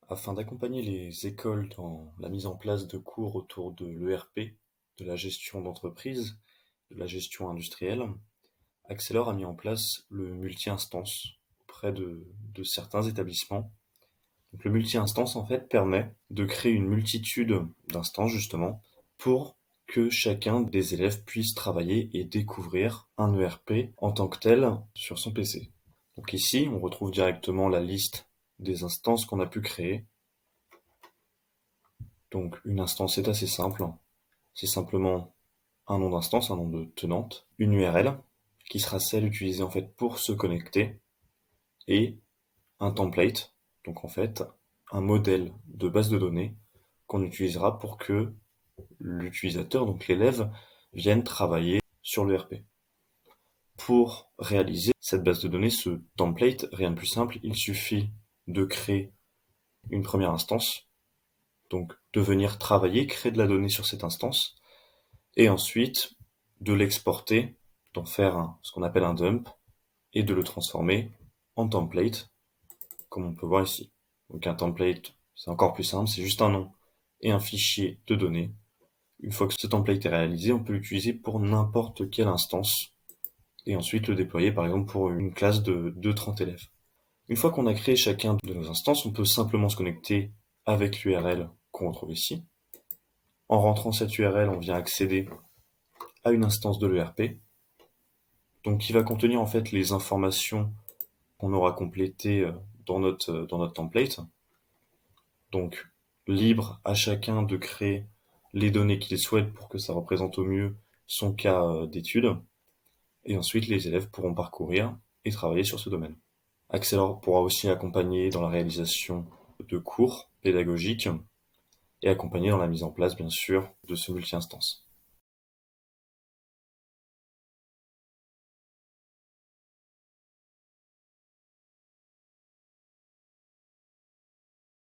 Afin d'accompagner les écoles dans la mise en place de cours autour de l'ERP, de la gestion d'entreprise, de la gestion industrielle, Accelor a mis en place le multi-instance auprès de certains établissements. Donc le multi-instance, en fait, permet de créer une multitude d'instances, justement, pour que chacun des élèves puisse travailler et découvrir un ERP en tant que tel sur son PC. Donc ici, on retrouve directement la liste des instances qu'on a pu créer. Donc une instance est assez simple. C'est simplement un nom d'instance, un nom de tenante, une URL, qui sera celle utilisée en fait pour se connecter, et un template, donc en fait un modèle de base de données qu'on utilisera pour que l'utilisateur, donc l'élève, vienne travailler sur l'ERP. Pour réaliser cette base de données, ce template, rien de plus simple, il suffit de créer une première instance, donc de venir travailler, créer de la donnée sur cette instance, et ensuite de l'exporter, d'en faire ce qu'on appelle un dump, et de le transformer en template, comme on peut voir ici. Donc un template, c'est encore plus simple, c'est juste un nom et un fichier de données. Une fois que ce template est réalisé, on peut l'utiliser pour n'importe quelle instance, et ensuite le déployer par exemple pour une classe de 30 élèves. Une fois qu'on a créé chacun de nos instances, on peut simplement se connecter avec l'URL qu'on retrouve ici. En rentrant cette URL, on vient accéder à une instance de l'ERP, donc qui va contenir en fait les informations qu'on aura complétées dans notre template. Donc libre à chacun de créer les données qu'il souhaite pour que ça représente au mieux son cas d'étude. Et ensuite, les élèves pourront parcourir et travailler sur ce domaine. Accelor pourra aussi accompagner dans la réalisation de cours pédagogiques et accompagner dans la mise en place, bien sûr, de ce multi-instance.